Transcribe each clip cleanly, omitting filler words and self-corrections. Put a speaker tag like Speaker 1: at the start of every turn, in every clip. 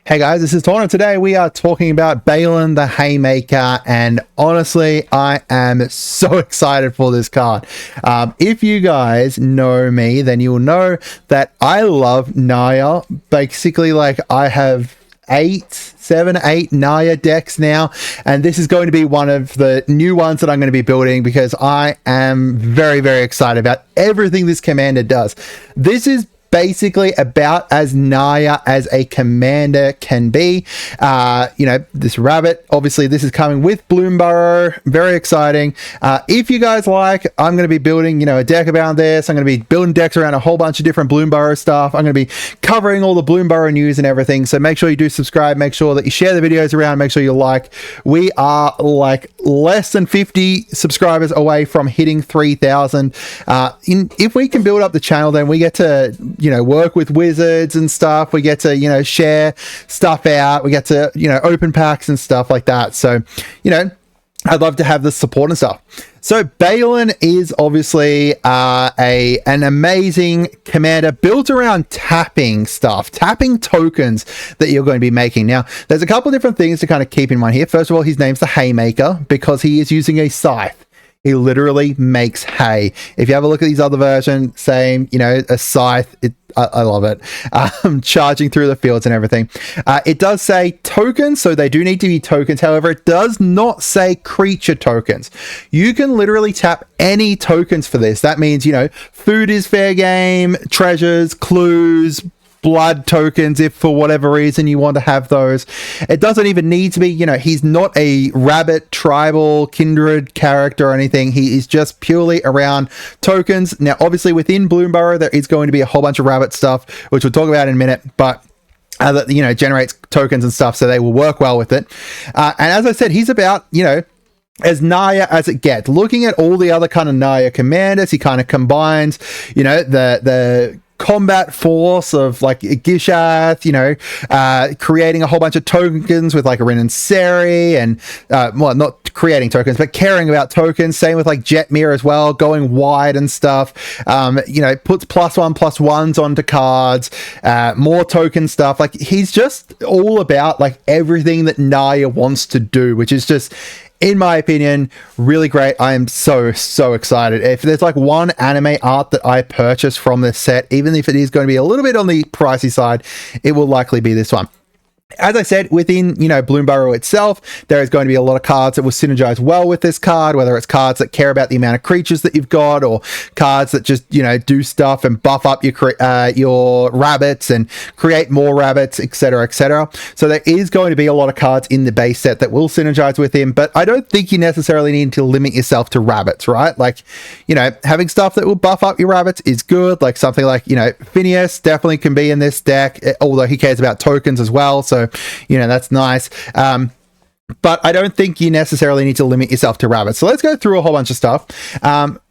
Speaker 1: Hey guys, this is Tauna. Today we are talking about Baylen the Haymaker, and honestly, I am so excited for this card. If you guys know me, then you'll know that I love Naya. Basically, like, I have 7, 8 Naya decks now, and this is going to be one of the new ones that I'm going to be building because I am very, very excited about everything this commander does. This is basically about as Naya as a commander can be. This rabbit, obviously this is coming with Bloomburrow, very exciting. If you guys like, I'm going to be building, a deck around this. I'm going to be building decks around a whole bunch of different Bloomburrow stuff. I'm going to be covering all the Bloomburrow news and everything, so make sure you do subscribe, make sure that you share the videos around, make sure you like. We are like less than 50 subscribers away from hitting 3,000. If we can build up the channel, then we get to work with wizards and stuff. We get to, share stuff out. We get to, open packs and stuff like that. So, I'd love to have the support and stuff. So Baylen is obviously an amazing commander built around tapping stuff, tapping tokens that you're going to be making. Now, there's a couple of different things to kind of keep in mind here. First of all, his name's the Haymaker because he is using a scythe. He literally makes hay. If you have a look at these other versions, same, a scythe. I love it. Charging through the fields and everything. It does say tokens, so they do need to be tokens. However, it does not say creature tokens. You can literally tap any tokens for this. That means, food is fair game, treasures, clues, blood tokens, if for whatever reason you want to have those. It doesn't even need to be, he's not a rabbit, tribal, kindred character or anything. He is just purely around tokens. Now, obviously within Bloomburrow, there is going to be a whole bunch of rabbit stuff, which we'll talk about in a minute, but that, generates tokens and stuff, so they will work well with it. And as I said, he's about, as Naya as it gets. Looking at all the other kind of Naya commanders, he kind of combines, the combat force of like Gishath, creating a whole bunch of tokens with like Rin and Seri, and not creating tokens but caring about tokens. Same with like Jetmir as well, going wide and stuff. Puts +1/+1s onto cards, more token stuff. Like, he's just all about like everything that Naya wants to do, which is just, in my opinion, really great. I am so excited. If there's like one anime art that I purchase from this set, even if it is going to be a little bit on the pricey side, it will likely be this one. As I said, within, Bloomburrow itself, there is going to be a lot of cards that will synergize well with this card, whether it's cards that care about the amount of creatures that you've got, or cards that just, do stuff and buff up your rabbits and create more rabbits, etc., etc. So there is going to be a lot of cards in the base set that will synergize with him, but I don't think you necessarily need to limit yourself to rabbits, right? Like, having stuff that will buff up your rabbits is good. Like something like, Phineas definitely can be in this deck, although he cares about tokens as well. So, that's nice. But I don't think you necessarily need to limit yourself to rabbits. So let's go through a whole bunch of stuff.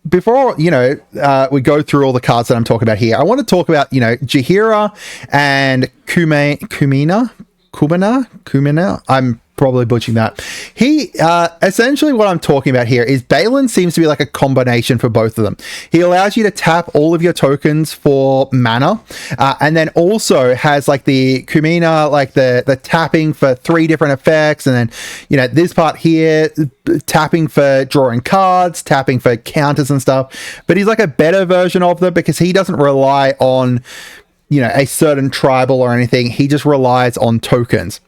Speaker 1: Before, we go through all the cards that I'm talking about here, I want to talk about, Jaheira and Kumina. I'm probably butchering that. He essentially, what I'm talking about here is Baylen seems to be like a combination for both of them. He allows you to tap all of your tokens for mana, and then also has like the Kumina, like the tapping for 3 different effects, and then this part here, tapping for drawing cards, tapping for counters and stuff. But he's like a better version of them because he doesn't rely on a certain tribal or anything. He just relies on tokens.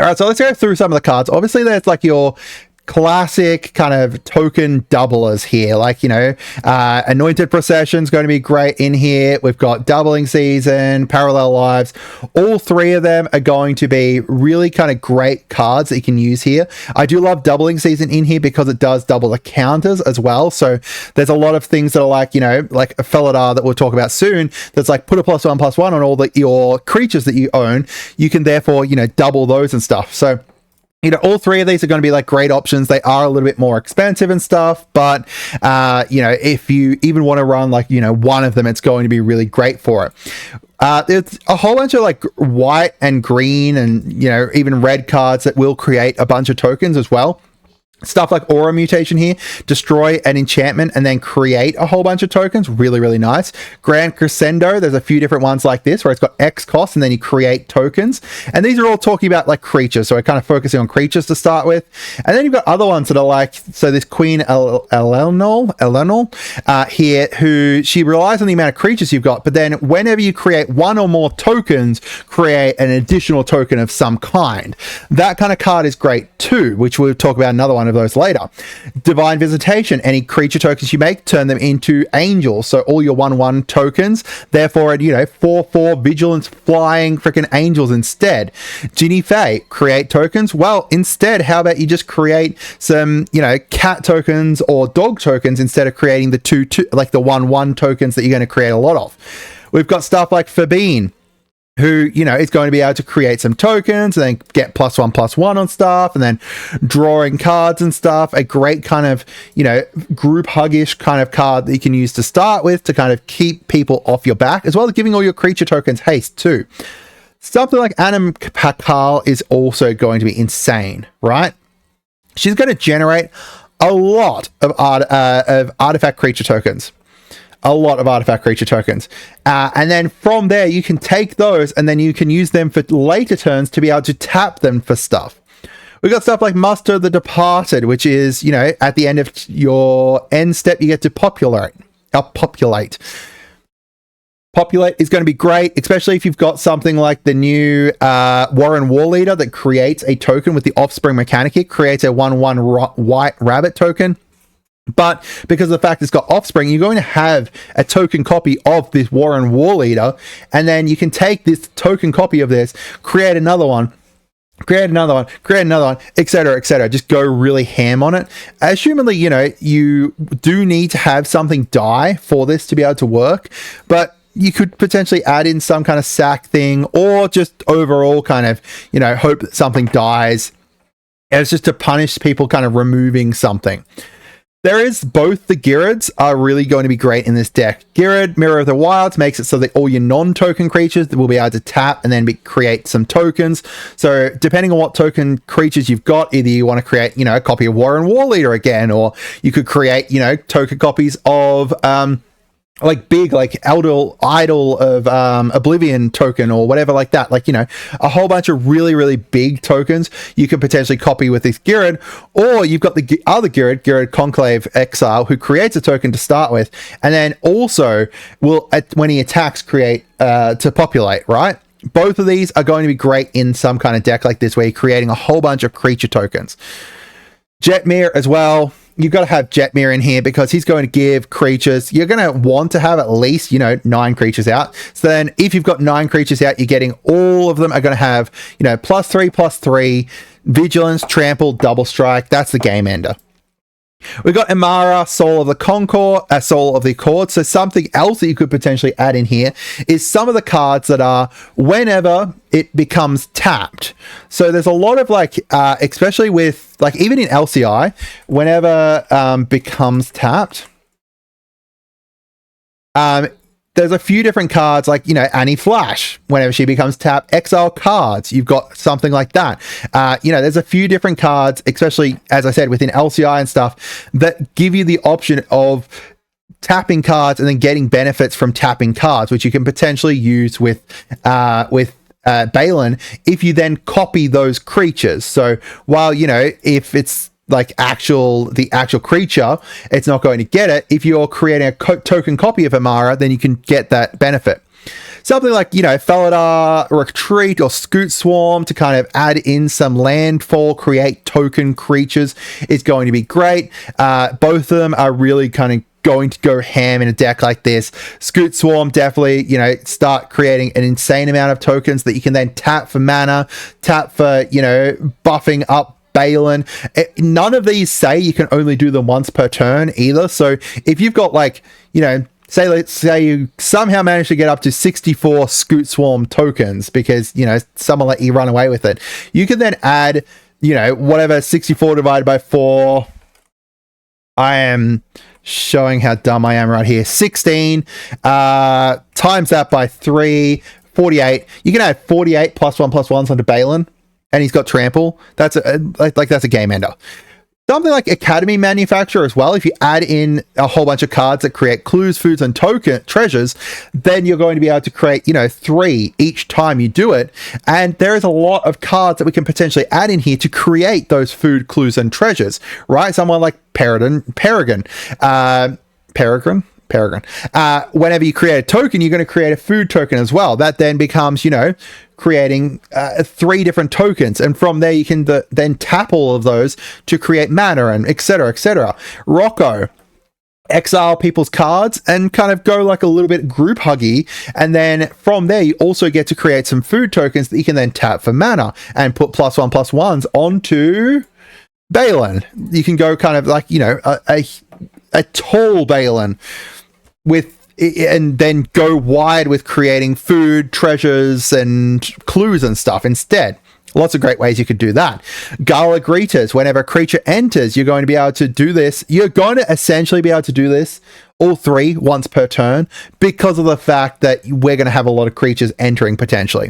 Speaker 1: All right, so let's go through some of the cards. Obviously, there's like your classic kind of token doublers here, like Anointed Procession is going to be great in here. We've got Doubling Season, Parallel Lives. All 3 of them are going to be really kind of great cards that you can use here. I do love Doubling Season in here because it does double the counters as well. So there's a lot of things that are like like a Felidar that we'll talk about soon, that's like put a +1/+1 on all your creatures that you own. You can therefore double those and stuff. So all 3 of these are going to be like great options. They are a little bit more expensive and stuff, but if you even want to run like one of them, it's going to be really great for it. There's a whole bunch of like white and green and even red cards that will create a bunch of tokens as well. Stuff like Aura Mutation here, destroy an enchantment and then create a whole bunch of tokens. Really, really nice. Grand Crescendo, there's a few different ones like this where it's got X cost and then you create tokens. And these are all talking about like creatures. So we're kind of focusing on creatures to start with. And then you've got other ones that are like, so this Queen Elenol here, who she relies on the amount of creatures you've got, but then whenever you create one or more tokens, create an additional token of some kind. That kind of card is great too, which we'll talk about another one of those later. Divine Visitation, any creature tokens you make, turn them into angels. So all your 1/1 tokens, therefore, 4/4 vigilance flying freaking angels instead. Ginny Fae, create tokens. Well, instead, how about you just create some, cat tokens or dog tokens instead of creating the like the 1/1 tokens that you're going to create a lot of. We've got stuff like Fabine, who, is going to be able to create some tokens and then get +1/+1 on stuff and then drawing cards and stuff. A great kind of, group huggish kind of card that you can use to start with to kind of keep people off your back, as well as giving all your creature tokens haste too. Something like Anam Pakal is also going to be insane, right? She's going to generate a lot of artifact creature tokens. A lot of artifact creature tokens. And then from there, you can take those and then you can use them for later turns to be able to tap them for stuff. We've got stuff like Muster the Departed, which is, at the end of your end step, you get to populate. Populate is going to be great, especially if you've got something like the new Warren War Leader that creates a token with the Offspring mechanic. It creates a 1/1 white rabbit token. But because of the fact it's got Offspring, you're going to have a token copy of this Warren War Leader, and then you can take this token copy of this, create another one, etc., etc. Just go really ham on it. Assumedly, you do need to have something die for this to be able to work, but you could potentially add in some kind of sack thing, or just overall kind of, hope that something dies. And it's just to punish people kind of removing something. There is both the Gyrids are really going to be great in this deck. Gyrid, Mirror of the Wilds, makes it so that all your non-token creatures will be able to tap and then create some tokens. So depending on what token creatures you've got, either you want to create, a copy of Warren War Leader again, or you could create, token copies of Idol of Oblivion token or whatever like that. A whole bunch of really, really big tokens you could potentially copy with this Gyrid. Or you've got the other Gyrid Conclave Exile, who creates a token to start with, and then also will, when he attacks, create to populate, right? Both of these are going to be great in some kind of deck like this, where you're creating a whole bunch of creature tokens. Jetmir as well. You've got to have Jetmir in here because he's going to give creatures. You're going to want to have at least, 9 creatures out. So then if you've got 9 creatures out, you're getting all of them are going to have, +3/+3, vigilance, trample, double strike. That's the game ender. We've got Imara, Soul of the Accord. So something else that you could potentially add in here is some of the cards that are whenever it becomes tapped. So there's a lot of especially with even in LCI, whenever becomes tapped, there's a few different cards Annie Flash, whenever she becomes tapped, exile cards. You've got something like that. There's a few different cards, especially, as I said, within LCI and stuff, that give you the option of tapping cards and then getting benefits from tapping cards, which you can potentially use with Baylen if you then copy those creatures. So while, if it's the actual creature, it's not going to get it. If you're creating a token copy of Imara, then you can get that benefit. Something like, Felidar Retreat or Scoot Swarm to kind of add in some landfall, create token creatures is going to be great. Both of them are really kind of going to go ham in a deck like this. Scoot Swarm, definitely, start creating an insane amount of tokens that you can then tap for mana, tap for, buffing up Balin. None of these say you can only do them once per turn either. So if you've got let's say you somehow manage to get up to 64 Scoot Swarm tokens because, someone let you run away with it, you can then add, whatever 64 divided by 4. I am showing how dumb I am right here. 16 times that by 3, 48. You can add 48 +1/+1s onto Balin. And he's got trample. That's a game ender. Something like Academy Manufacturer as well. If you add in a whole bunch of cards that create clues, foods, and treasures, then you're going to be able to create, 3 each time you do it. And there is a lot of cards that we can potentially add in here to create those food, clues, and treasures, right? Someone like Peregrine. Whenever you create a token, you're going to create a food token as well. That then becomes, creating 3 different tokens, and from there you can then tap all of those to create mana and etc, etc. Rocco, exile people's cards and kind of go like a little bit group huggy, and then from there you also get to create some food tokens that you can then tap for mana and put +1/+1s onto Baylen. You can go kind of like, a tall Balin and then go wide with creating food, treasures, and clues and stuff instead. Lots of great ways you could do that. Gala Greeters, whenever a creature enters, you're going to be able to do this. You're going to essentially be able to do this all 3 once per turn because of the fact that we're going to have a lot of creatures entering potentially.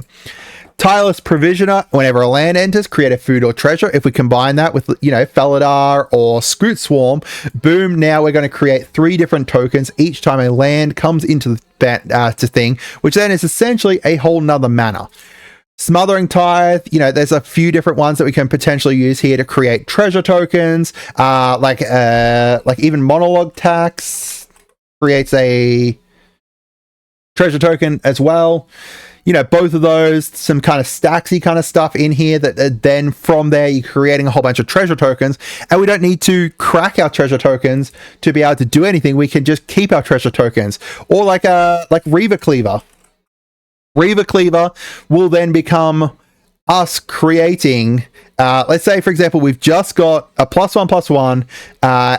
Speaker 1: Tireless Provisioner, whenever a land enters, create a food or treasure. If we combine that with, Felidar or Scute Swarm, boom, now we're going to create 3 different tokens each time a land comes into the thing, which then is essentially a whole nother mana. Smothering Tithe, there's a few different ones that we can potentially use here to create treasure tokens, like even Monologue Tax creates a treasure token as well. Both of those, some kind of stacksy kind of stuff in here that then from there you're creating a whole bunch of treasure tokens, and we don't need to crack our treasure tokens to be able to do anything. We can just keep our treasure tokens, or like Reaver Cleaver. Reaver Cleaver will then become us creating, let's say for example, we've just got a +1/+1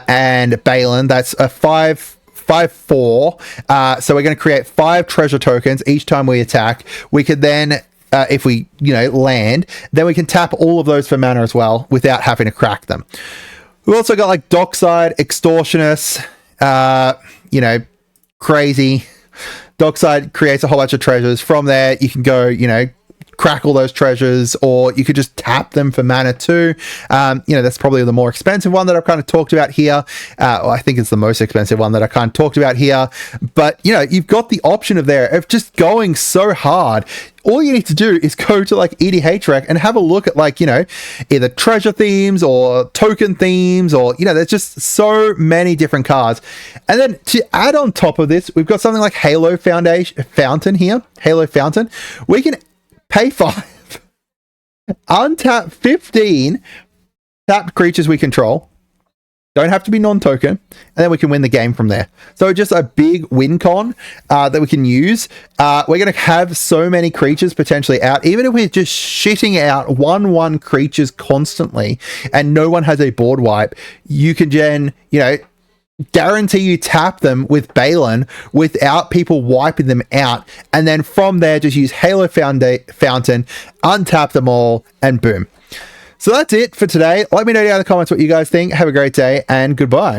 Speaker 1: and Balin. That's a 5/4, so we're going to create 5 treasure tokens each time we attack. We could then, if we, land, then we can tap all of those for mana as well without having to crack them. We've also got like Dockside, Extortionist, crazy. Dockside creates a whole bunch of treasures. From there, you can go, crack all those treasures, or you could just tap them for mana too. That's probably the more expensive one that I've kind of talked about here. I think it's the most expensive one that I kind of talked about here. But, you've got the option of just going so hard. All you need to do is go to like EDH Rec and have a look at like, either treasure themes or token themes, or, there's just so many different cards. And then to add on top of this, we've got something like Halo Fountain here. Halo Fountain. We can pay 5, untap 15 tapped creatures we control. Don't have to be non-token, and then we can win the game from there. So just a big win con that we can use. We're going to have so many creatures potentially out. Even if we're just shitting out 1/1 creatures constantly and no one has a board wipe, you can guarantee you tap them with Balin without people wiping them out, and then from there just use Halo Fountain, untap them all, and boom. So that's it for today. Let me know down in the comments what you guys think. Have a great day, and goodbye.